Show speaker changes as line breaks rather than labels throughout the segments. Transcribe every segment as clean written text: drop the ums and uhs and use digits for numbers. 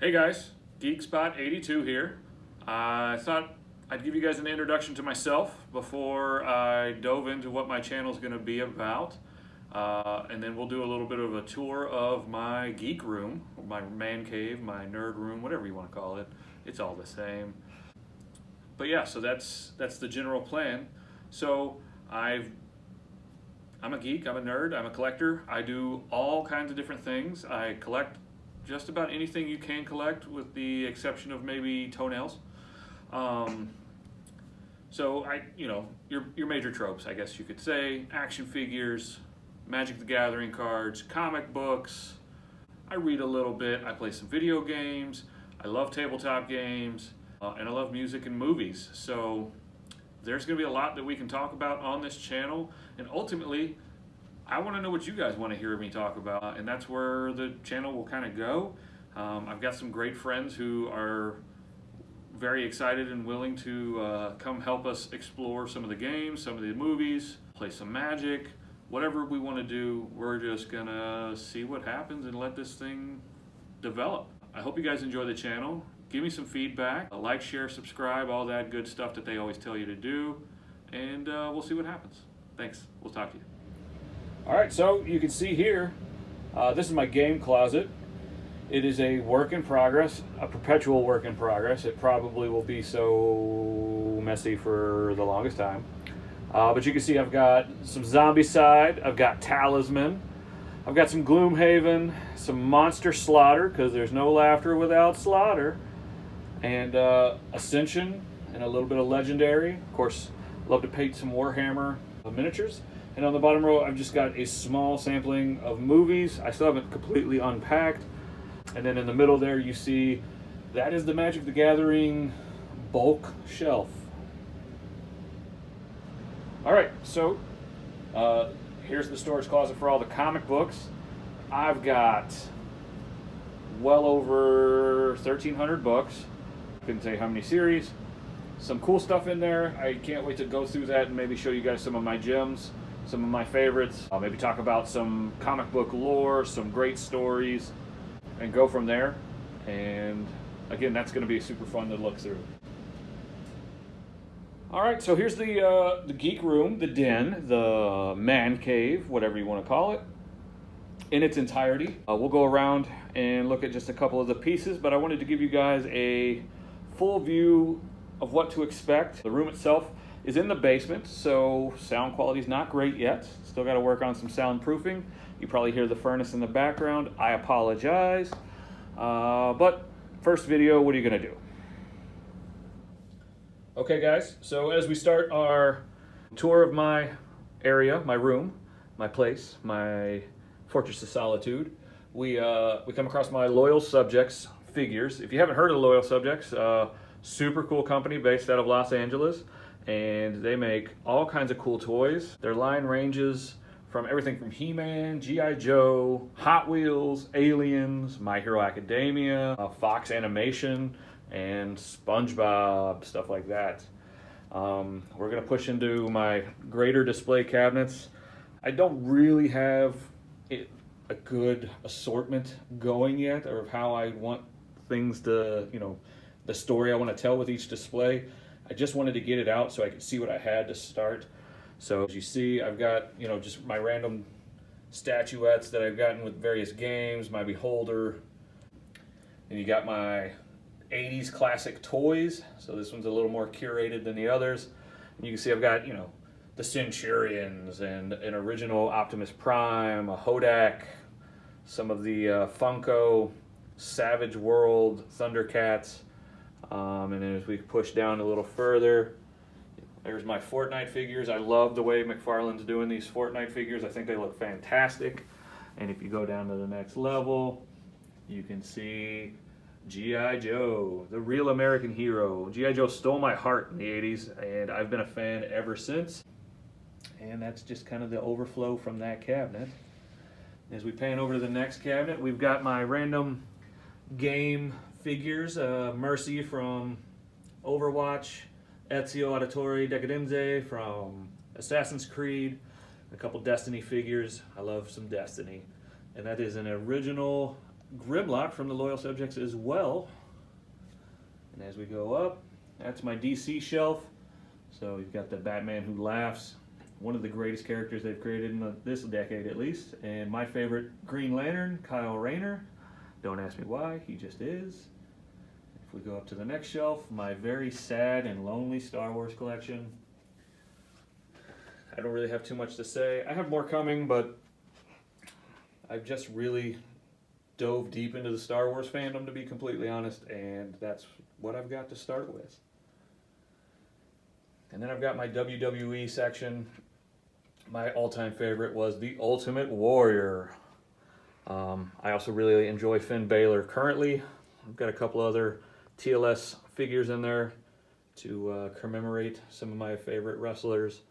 Hey guys, GeekSpot82 here. I thought I'd give you guys an introduction to myself before I dove into what my channel is going to be about. And then we'll do a little bit of a tour of my geek room, my man cave, my nerd room, whatever you want to call it. It's all the same. But yeah, so that's the general plan. So I'm a geek, I'm a nerd, I'm a collector. I do all kinds of different things. I collect just about anything you can collect, with the exception of maybe toenails. So your major tropes, I guess you could say: action figures, Magic the Gathering cards, comic books. I read a little bit. I play some video games. I love tabletop games, and I love music and movies. So there's going to be a lot that we can talk about on this channel, and ultimately, I want to know what you guys want to hear me talk about, and that's where the channel will kind of go. I've got some great friends who are very excited and willing to come help us explore some of the games, some of the movies, play some Magic, whatever we want to do. We're just gonna see what happens and let this thing develop. I hope you guys enjoy the channel. Give me some feedback, like, share, subscribe, all that good stuff that they always tell you to do, and we'll see what happens. Thanks. We'll talk to you. All right, so you can see here, this is my game closet. It is a work in progress, a perpetual work in progress. It probably will be so messy for the longest time. But you can see I've got some Zombicide, I've got Talisman, I've got some Gloomhaven, some Monster Slaughter, because there's no laughter without slaughter, and Ascension, and a little bit of Legendary. Of course, love to paint some Warhammer miniatures. And on the bottom row, I've just got a small sampling of movies. I still haven't completely unpacked. And then in the middle there, you see that is the Magic the Gathering bulk shelf. All right, so here's the storage closet for all the comic books. I've got well over 1,300 books. Couldn't tell you how many series. Some cool stuff in there. I can't wait to go through that and maybe show you guys some of my gems, some of my favorites. I'll maybe talk about some comic book lore, some great stories, and go from there. And again, that's going to be super fun to look through. All right, so here's the geek room, the den, the man cave, whatever you want to call it, in its entirety. We'll go around and look at just a couple of the pieces, but I wanted to give you guys a full view of what to expect. The room itself is in the basement, so sound quality is not great yet. Still got to work on some soundproofing. You probably hear the furnace in the background. I apologize. But first video, what are you going to do? Okay, guys, so as we start our tour of my area, my room, my place, my Fortress of Solitude, we come across my Loyal Subjects figures. If you haven't heard of Loyal Subjects, super cool company based out of Los Angeles, and they make all kinds of cool toys. Their line ranges from everything from He-Man, G.I. Joe, Hot Wheels, Aliens, My Hero Academia, Fox Animation, and SpongeBob, stuff like that. We're gonna push into my greater display cabinets. I don't really have a good assortment going yet, or of how I want things to, the story I want to tell with each display. I just wanted to get it out so I could see what I had to start. So as you see, I've got, just my random statuettes that I've gotten with various games, my beholder, and you got my 80s classic toys. So this one's a little more curated than the others. And you can see I've got, the Centurions and an original Optimus Prime, a Hodak, some of the Funko Savage World Thundercats. And then as we push down a little further, there's my Fortnite figures. I love the way McFarlane's doing these Fortnite figures. I think they look fantastic. And if you go down to the next level, you can see G.I. Joe, the real American hero. G.I. Joe stole my heart in the 80s, and I've been a fan ever since. And that's just kind of the overflow from that cabinet. As we pan over to the next cabinet, we've got my random game figures. Mercy from Overwatch, Ezio Auditore Decadenze from Assassin's Creed, a couple Destiny figures. I love some Destiny. And that is an original Grimlock from the Loyal Subjects as well. And as we go up, that's my DC shelf. So you've got the Batman Who Laughs, one of the greatest characters they've created in this decade at least. And my favorite Green Lantern, Kyle Rayner. Don't ask me why, he just is. If we go up to the next shelf, my very sad and lonely Star Wars collection. I don't really have too much to say. I have more coming, but I've just really dove deep into the Star Wars fandom, to be completely honest, and that's what I've got to start with. And then I've got my WWE section. My all-time favorite was the Ultimate Warrior. I also really enjoy Finn Balor currently. I've got a couple other TLS figures in there to commemorate some of my favorite wrestlers.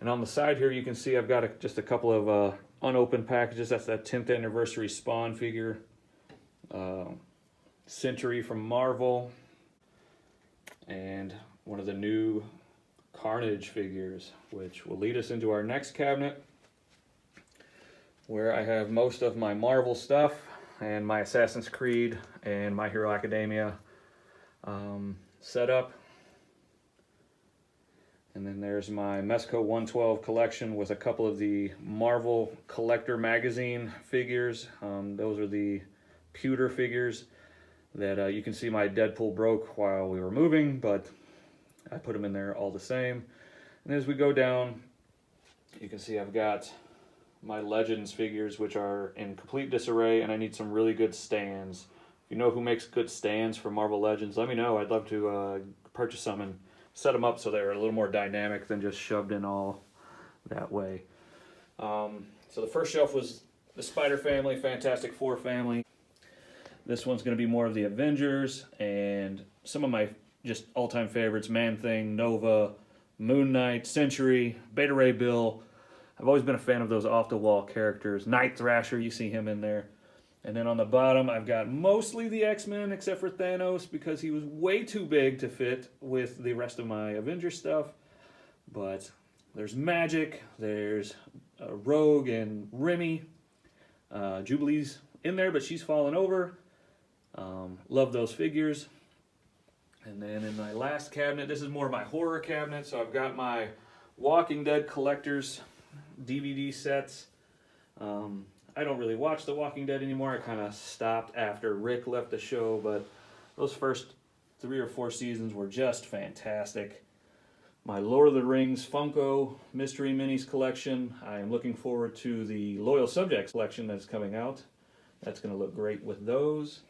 And on the side here, you can see I've got just a couple of unopened packages. That's that 10th anniversary Spawn figure. Century from Marvel. And one of the new Carnage figures, which will lead us into our next cabinet, where I have most of my Marvel stuff and my Assassin's Creed and My Hero Academia set up. And then there's my Mesco 112 collection with a couple of the Marvel Collector Magazine figures. Those are the pewter figures that you can see my Deadpool broke while we were moving, but I put them in there all the same. And as we go down, you can see I've got my Legends figures, which are in complete disarray, and I need some really good stands. If you know who makes good stands for Marvel Legends, let me know. I'd love to purchase some and set them up so they're a little more dynamic than just shoved in all that way. So the first shelf was the Spider Family, Fantastic Four family. This one's going to be more of the Avengers and some of my just all-time favorites, Man-Thing, Nova, Moon Knight, Century, Beta Ray Bill. I've always been a fan of those off-the-wall characters. Night Thrasher, you see him in there. And then on the bottom, I've got mostly the X-Men, except for Thanos, because he was way too big to fit with the rest of my Avengers stuff. But there's Magic, there's Rogue and Remy. Jubilee's in there, but she's fallen over. Love those figures. And then in my last cabinet, this is more of my horror cabinet, so I've got my Walking Dead collectors DVD sets. I don't really watch The Walking Dead anymore. I kind of stopped after Rick left the show, but those first 3 or 4 seasons were just fantastic. My Lord of the Rings Funko Mystery Minis collection. I am looking forward to the Loyal Subjects collection that's coming out. That's going to look great with those.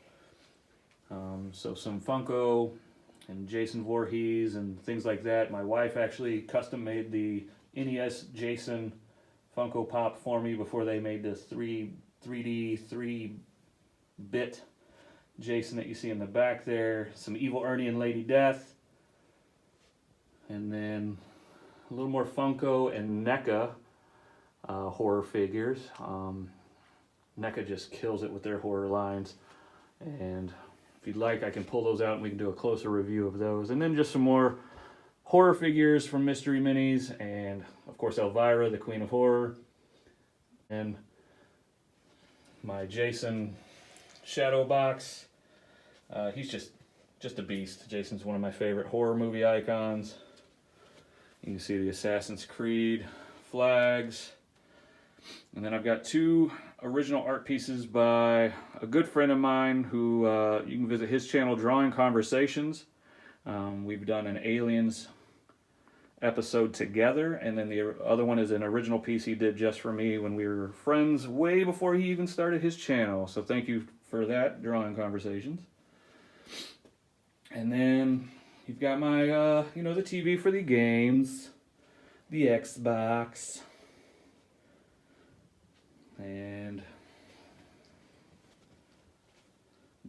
So some Funko and Jason Voorhees and things like that. My wife actually custom made the NES Jason Funko Pop for me before they made the 3D 3-bit Jason that you see in the back there. Some Evil Ernie and Lady Death. And then a little more Funko and NECA horror figures. NECA just kills it with their horror lines. And if you'd like, I can pull those out and we can do a closer review of those. And then just some more horror figures from Mystery Minis, and of course Elvira, the Queen of Horror, and my Jason Shadow Box. He's just a beast. Jason's one of my favorite horror movie icons. You can see the Assassin's Creed flags. And then I've got 2 original art pieces by a good friend of mine who you can visit his channel, Drawing Conversations. We've done an Aliens episode together, and then the other one is an original piece he did just for me when we were friends way before he even started his channel. So thank you for that, Drawing Conversations. And then you've got my, the TV for the games, the Xbox, and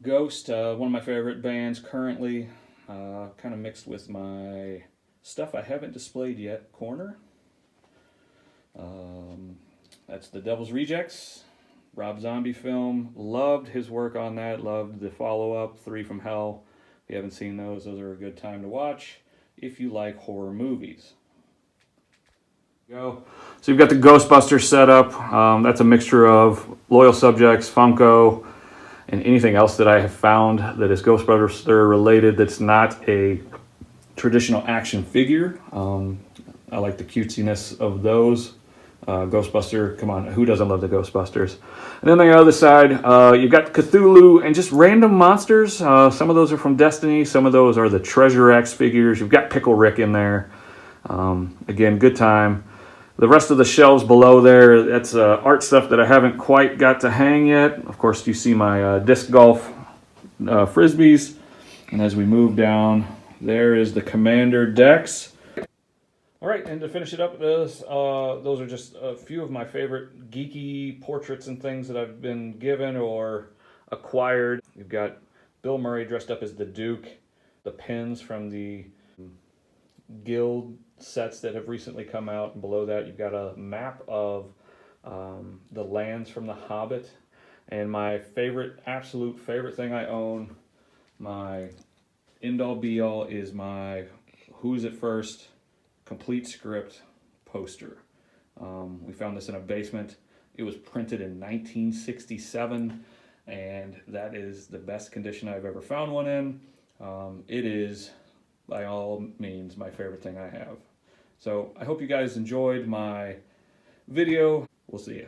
Ghost, one of my favorite bands currently, kind of mixed with my stuff I haven't displayed yet, corner. That's the Devil's Rejects, Rob Zombie film. Loved his work on that, loved the follow-up, 3 from Hell. If you haven't seen those are a good time to watch if you like horror movies. So you've got the Ghostbusters setup. That's a mixture of Loyal Subjects, Funko, and anything else that I have found that is Ghostbuster related that's not a traditional action figure. I like the cutesiness of those. Ghostbuster, come on, who doesn't love the Ghostbusters? And then on the other side, you've got Cthulhu and just random monsters. Some of those are from Destiny, some of those are the Treasure X figures. You've got Pickle Rick in there. Again, good time. The rest of the shelves below there, that's art stuff that I haven't quite got to hang yet. Of course, you see my disc golf frisbees. And as we move down, there is the Commander decks. All right, and to finish it up, those are just a few of my favorite geeky portraits and things that I've been given or acquired. You've got Bill Murray dressed up as the Duke, the pins from the Guild sets that have recently come out, and below that you've got a map of the lands from The Hobbit. And my favorite, absolute favorite thing I own, my end-all be-all, is my Who's It First complete script poster. We found this in a basement. It was printed in 1967, and that is the best condition I've ever found one in. It is, by all means, my favorite thing I have. So I hope you guys enjoyed my video. We'll see you.